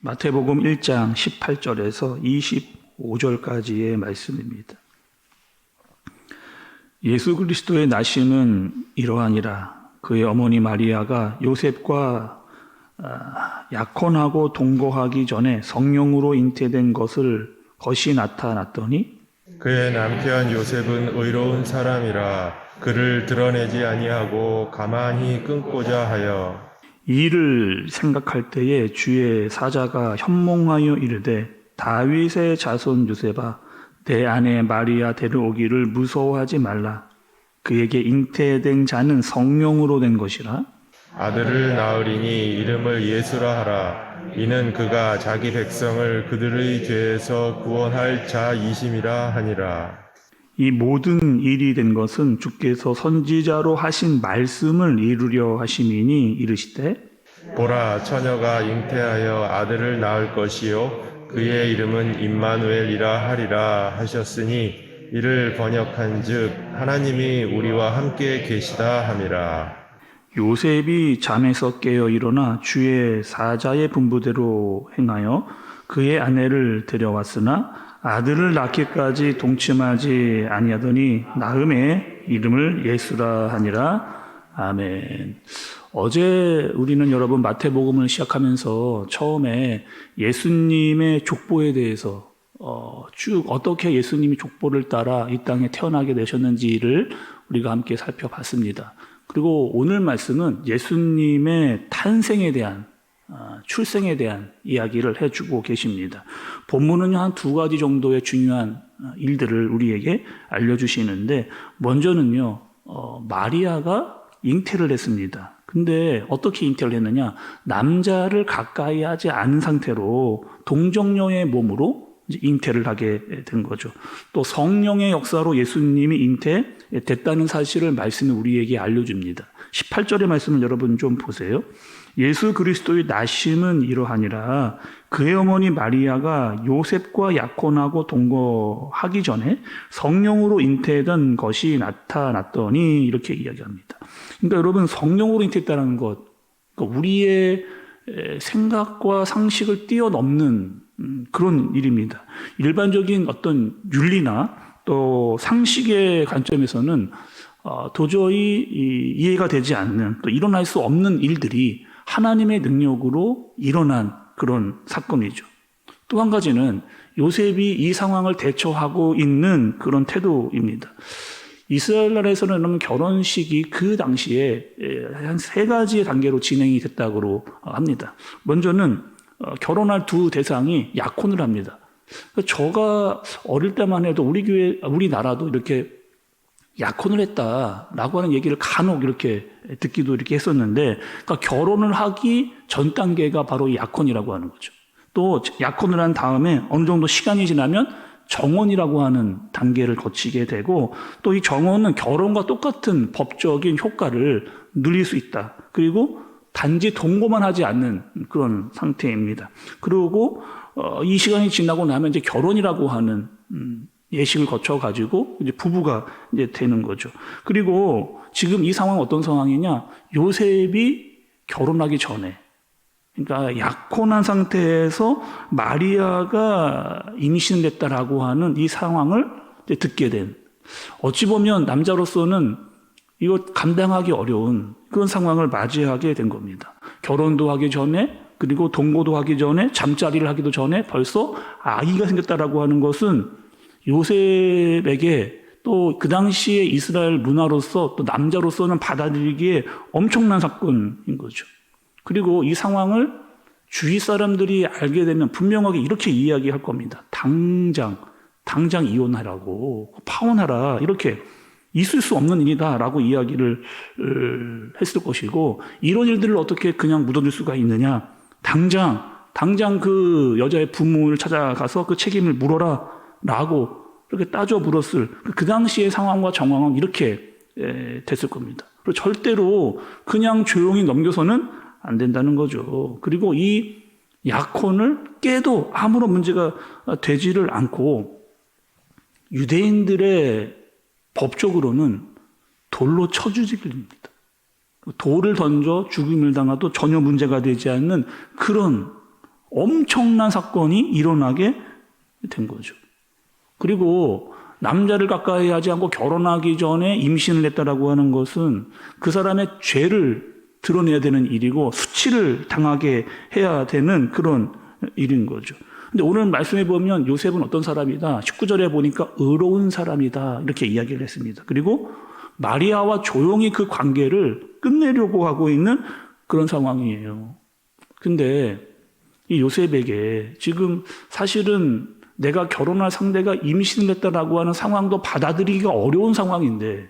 마태복음 1장 18절에서 25절까지의 말씀입니다. 예수 그리스도의 나심은 이러하니라. 그의 어머니 마리아가 요셉과 약혼하고 동거하기 전에 성령으로 잉태된 것이 나타났더니 그의 남편 요셉은 의로운 사람이라 그를 드러내지 아니하고 가만히 끊고자 하여 이 일을 생각할 때에 주의 사자가 현몽하여 이르되 다윗의 자손 요셉아 내 아내 마리아 데려오기를 무서워하지 말라. 그에게 잉태된 자는 성령으로 된 것이라. 아들을 낳으리니 이름을 예수라 하라. 이는 그가 자기 백성을 그들의 죄에서 구원할 자이심이라 하니라. 이 모든 일이 된 것은 주께서 선지자로 하신 말씀을 이루려 하심이니 이르시되 보라, 처녀가 잉태하여 아들을 낳을 것이요 그의 이름은 임마누엘이라 하리라 하셨으니 이를 번역한즉 하나님이 우리와 함께 계시다 함이라. 요셉이 잠에서 깨어 일어나 주의 사자의 분부대로 행하여 그의 아내를 데려왔으나 아들을 낳기까지 동침하지 아니하더니 낳음에 이름을 예수라 하니라. 아멘. 어제 우리는 여러분 마태복음을 시작하면서 처음에 예수님의 족보에 대해서 쭉 어떻게 예수님이 족보를 따라 이 땅에 태어나게 되셨는지를 우리가 함께 살펴봤습니다. 그리고 오늘 말씀은 예수님의 탄생에 대한 출생에 대한 이야기를 해주고 계십니다. 본문은 한 두 가지 정도의 중요한 일들을 우리에게 알려주시는데 먼저는요, 마리아가 잉태를 했습니다. 근데 어떻게 잉태를 했느냐? 남자를 가까이 하지 않은 상태로 동정녀의 몸으로 잉태를 하게 된 거죠. 또 성령의 역사로 예수님이 잉태됐다는 사실을 말씀이 우리에게 알려줍니다. 18절의 말씀을 여러분 좀 보세요. 예수 그리스도의 나심은 이러하니라. 그의 어머니 마리아가 요셉과 약혼하고 동거하기 전에 성령으로 잉태된 것이 나타났더니 이렇게 이야기합니다. 그러니까 여러분 성령으로 잉태했다는 것, 그러니까 우리의 생각과 상식을 뛰어넘는 그런 일입니다. 일반적인 어떤 윤리나 또 상식의 관점에서는 도저히 이해가 되지 않는 또 일어날 수 없는 일들이 하나님의 능력으로 일어난 그런 사건이죠. 또 한 가지는 요셉이 이 상황을 대처하고 있는 그런 태도입니다. 이스라엘 나라에서는 결혼식이 그 당시에 한 세 가지의 단계로 진행이 됐다고 합니다. 먼저는 결혼할 두 대상이 약혼을 합니다. 저가 어릴 때만 해도 우리나라도 이렇게 약혼을 했다라고 하는 얘기를 간혹 이렇게 듣기도 이렇게 했었는데, 그러니까 결혼을 하기 전 단계가 바로 약혼이라고 하는 거죠. 또 약혼을 한 다음에 어느 정도 시간이 지나면 정혼이라고 하는 단계를 거치게 되고, 또 이 정혼은 결혼과 똑같은 법적인 효과를 누릴 수 있다. 그리고 단지 동거만 하지 않는 그런 상태입니다. 그리고 이 시간이 지나고 나면 이제 결혼이라고 하는 예식을 거쳐가지고 이제 부부가 이제 되는 거죠. 그리고 지금 이 상황은 어떤 상황이냐? 요셉이 결혼하기 전에, 그러니까 약혼한 상태에서 마리아가 임신을 했다라고 하는 이 상황을 이제 듣게 된, 어찌 보면 남자로서는 이거 감당하기 어려운 그런 상황을 맞이하게 된 겁니다. 결혼도 하기 전에, 그리고 동거도 하기 전에, 잠자리를 하기도 전에 벌써 아기가 생겼다라고 하는 것은 요셉에게 또 그 당시에 이스라엘 문화로서 또 남자로서는 받아들이기에 엄청난 사건인 거죠. 그리고 이 상황을 주위 사람들이 알게 되면 분명하게 이렇게 이야기할 겁니다. 당장 이혼하라고, 파혼하라, 이렇게 있을 수 없는 일이다라고 이야기를 했을 것이고, 이런 일들을 어떻게 그냥 묻어둘 수가 있느냐? 당장 그 여자의 부모를 찾아가서 그 책임을 물어라 라고 이렇게 따져 물었을 그 당시의 상황과 정황은 이렇게 됐을 겁니다. 그리고 절대로 그냥 조용히 넘겨서는 안 된다는 거죠. 그리고 이 약혼을 깨도 아무런 문제가 되지를 않고, 유대인들의 법적으로는 돌로 쳐 죽입니다. 돌을 던져 죽임을 당해도 전혀 문제가 되지 않는 그런 엄청난 사건이 일어나게 된 거죠. 그리고 남자를 가까이 하지 않고 결혼하기 전에 임신을 했다라고 하는 것은 그 사람의 죄를 드러내야 되는 일이고 수치를 당하게 해야 되는 그런 일인 거죠. 근데 오늘 말씀해 보면 요셉은 어떤 사람이다? 19절에 보니까 의로운 사람이다. 이렇게 이야기를 했습니다. 그리고 마리아와 조용히 그 관계를 끝내려고 하고 있는 그런 상황이에요. 근데 이 요셉에게 지금 사실은 내가 결혼할 상대가 임신을 했다라고 하는 상황도 받아들이기가 어려운 상황인데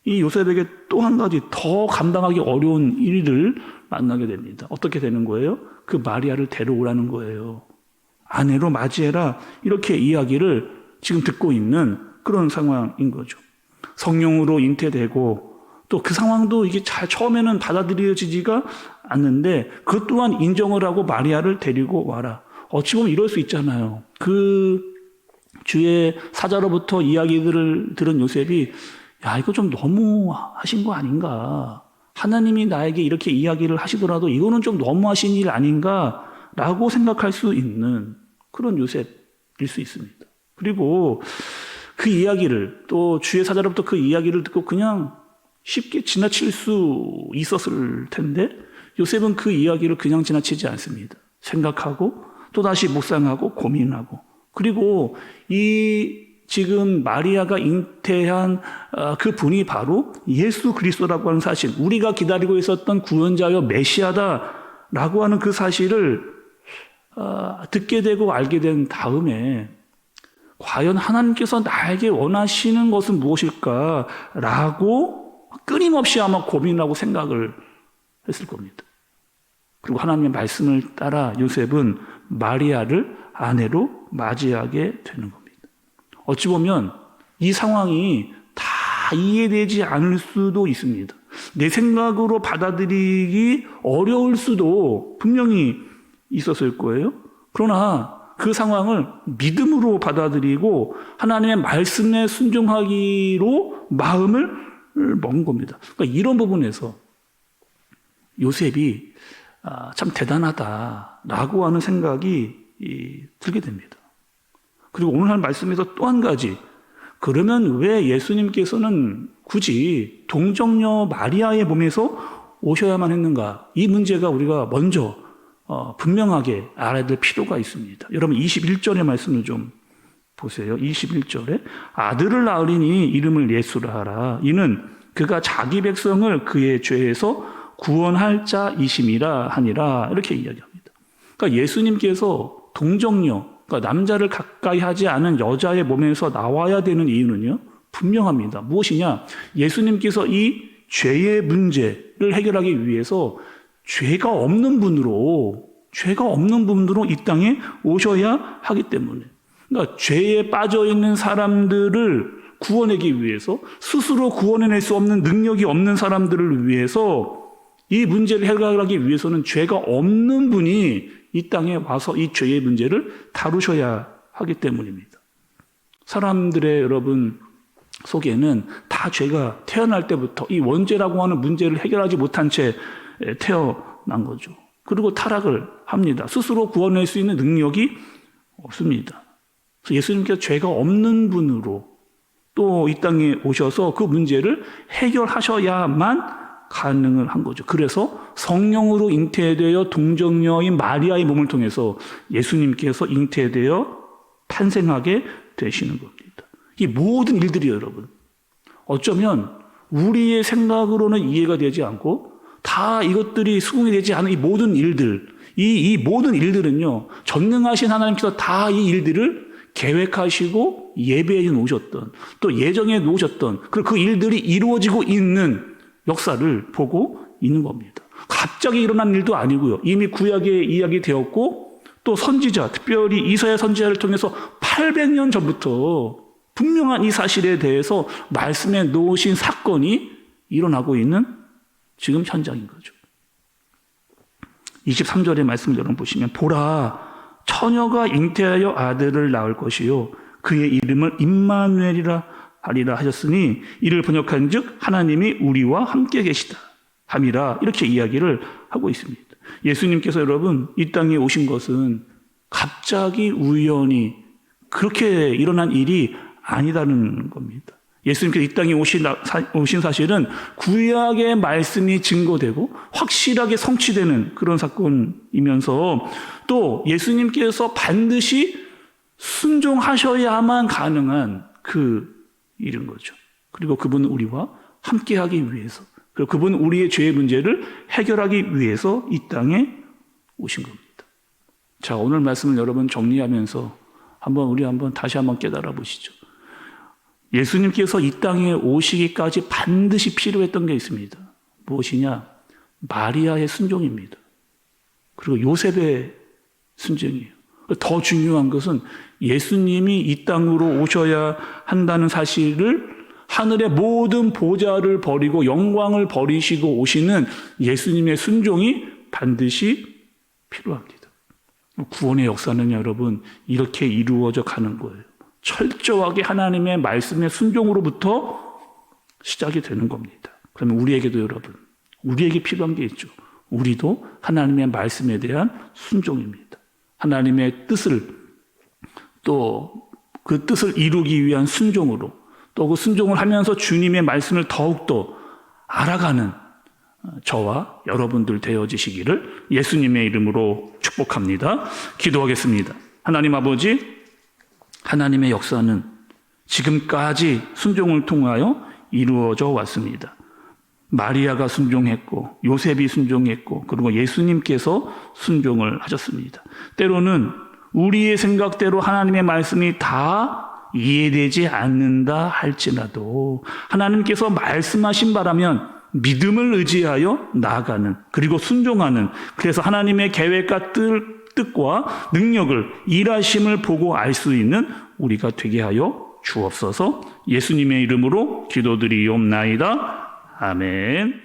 이 요셉에게 또 한 가지 더 감당하기 어려운 일을 만나게 됩니다. 어떻게 되는 거예요? 그 마리아를 데려오라는 거예요. 아내로 맞이해라. 이렇게 이야기를 지금 듣고 있는 그런 상황인 거죠. 성령으로 잉태되고 또 그 상황도 이게 잘 처음에는 받아들여지지가 않는데 그것 또한 인정을 하고 마리아를 데리고 와라. 어찌 보면 이럴 수 있잖아요. 그 주의 사자로부터 이야기들을 들은 요셉이 야, 이거 좀 너무 하신 거 아닌가. 하나님이 나에게 이렇게 이야기를 하시더라도 이거는 좀 너무 하신 일 아닌가 라고 생각할 수 있는 그런 요셉일 수 있습니다. 그리고 그 이야기를 또 주의 사자로부터 그 이야기를 듣고 그냥 쉽게 지나칠 수 있었을 텐데 요셉은 그 이야기를 그냥 지나치지 않습니다. 생각하고 또다시 묵상하고 고민하고 그리고 이 지금 마리아가 잉태한 그 분이 바로 예수 그리스도라고 하는 사실, 우리가 기다리고 있었던 구원자여 메시아다라고 하는 그 사실을 듣게 되고 알게 된 다음에 과연 하나님께서 나에게 원하시는 것은 무엇일까라고 끊임없이 아마 고민하고 생각을 했을 겁니다. 그리고 하나님의 말씀을 따라 요셉은 마리아를 아내로 맞이하게 되는 겁니다. 어찌 보면 이 상황이 다 이해되지 않을 수도 있습니다. 내 생각으로 받아들이기 어려울 수도 분명히 있었을 거예요. 그러나 그 상황을 믿음으로 받아들이고 하나님의 말씀에 순종하기로 마음을 먹은 겁니다. 그러니까 이런 부분에서 요셉이 참 대단하다라고 하는 생각이 들게 됩니다. 그리고 오늘 말씀에서 또 한 가지, 그러면 왜 예수님께서는 굳이 동정녀 마리아의 몸에서 오셔야만 했는가? 이 문제가 우리가 먼저 분명하게 알아야 될 필요가 있습니다. 여러분 21절의 말씀을 좀 보세요. 21절에 아들을 낳으리니 이름을 예수라 하라. 이는 그가 자기 백성을 그의 죄에서 구원할 자이심이라 하니라. 이렇게 이야기합니다. 그러니까 예수님께서 동정녀, 그러니까 남자를 가까이 하지 않은 여자의 몸에서 나와야 되는 이유는요, 분명합니다. 무엇이냐? 예수님께서 이 죄의 문제를 해결하기 위해서 죄가 없는 분으로 이 땅에 오셔야 하기 때문에. 그러니까 죄에 빠져 있는 사람들을 구원하기 위해서, 스스로 구원해낼 수 없는 능력이 없는 사람들을 위해서 이 문제를 해결하기 위해서는 죄가 없는 분이 이 땅에 와서 이 죄의 문제를 다루셔야 하기 때문입니다. 사람들의 여러분 속에는 다 죄가 태어날 때부터 이 원죄라고 하는 문제를 해결하지 못한 채 태어난 거죠. 그리고 타락을 합니다. 스스로 구원할 수 있는 능력이 없습니다. 그래서 예수님께서 죄가 없는 분으로 또 이 땅에 오셔서 그 문제를 해결하셔야만 가능을 한 거죠. 그래서 성령으로 잉태되어 동정녀인 마리아의 몸을 통해서 예수님께서 잉태되어 탄생하게 되시는 겁니다. 이 모든 일들이 여러분 어쩌면 우리의 생각으로는 이해가 되지 않고 다 이것들이 수긍이 되지 않은 이 모든 일들, 이 모든 일들은요, 전능하신 하나님께서 다 이 일들을 계획하시고 예배해 놓으셨던, 또 예정해 놓으셨던, 그리고 그 일들이 이루어지고 있는 역사를 보고 있는 겁니다. 갑자기 일어난 일도 아니고요. 이미 구약에 이야기되었고, 또 선지자, 특별히 이사야 선지자를 통해서 800년 전부터 분명한 이 사실에 대해서 말씀해 놓으신 사건이 일어나고 있는 지금 현장인 거죠. 23절의 말씀을 여러분 보시면, 보라, 처녀가 잉태하여 아들을 낳을 것이요 그의 이름을 임마누엘이라 하리라 하셨으니 이를 번역한 즉 하나님이 우리와 함께 계시다 함이라 이렇게 이야기를 하고 있습니다. 예수님께서 여러분 이 땅에 오신 것은 갑자기 우연히 그렇게 일어난 일이 아니다는 겁니다. 예수님께서 이 땅에 오신 사실은 구약의 말씀이 증거되고 확실하게 성취되는 그런 사건이면서 또 예수님께서 반드시 순종하셔야만 가능한 그 일인 거죠. 그리고 그분은 우리와 함께하기 위해서, 그리고 그분은 우리의 죄의 문제를 해결하기 위해서 이 땅에 오신 겁니다. 자, 오늘 말씀을 여러분 정리하면서 우리 다시 한번 깨달아 보시죠. 예수님께서 이 땅에 오시기까지 반드시 필요했던 게 있습니다. 무엇이냐? 마리아의 순종입니다. 그리고 요셉의 순종이에요. 더 중요한 것은 예수님이 이 땅으로 오셔야 한다는 사실을 하늘의 모든 보좌를 버리고 영광을 버리시고 오시는 예수님의 순종이 반드시 필요합니다. 구원의 역사는 여러분 이렇게 이루어져 가는 거예요. 철저하게 하나님의 말씀의 순종으로부터 시작이 되는 겁니다. 그러면 우리에게도 여러분, 우리에게 필요한 게 있죠. 우리도 하나님의 말씀에 대한 순종입니다. 하나님의 뜻을 또 그 뜻을 이루기 위한 순종으로 또 그 순종을 하면서 주님의 말씀을 더욱더 알아가는 저와 여러분들 되어지시기를 예수님의 이름으로 축복합니다. 기도하겠습니다. 하나님 아버지, 하나님의 역사는 지금까지 순종을 통하여 이루어져 왔습니다. 마리아가 순종했고 요셉이 순종했고 그리고 예수님께서 순종을 하셨습니다. 때로는 우리의 생각대로 하나님의 말씀이 다 이해되지 않는다 할지라도 하나님께서 말씀하신 바라면 믿음을 의지하여 나아가는, 그리고 순종하는, 그래서 하나님의 계획과 뜻과 능력을 일하심을 보고 알 수 있는 우리가 되게 하여 주옵소서. 예수님의 이름으로 기도드리옵나이다. 아멘.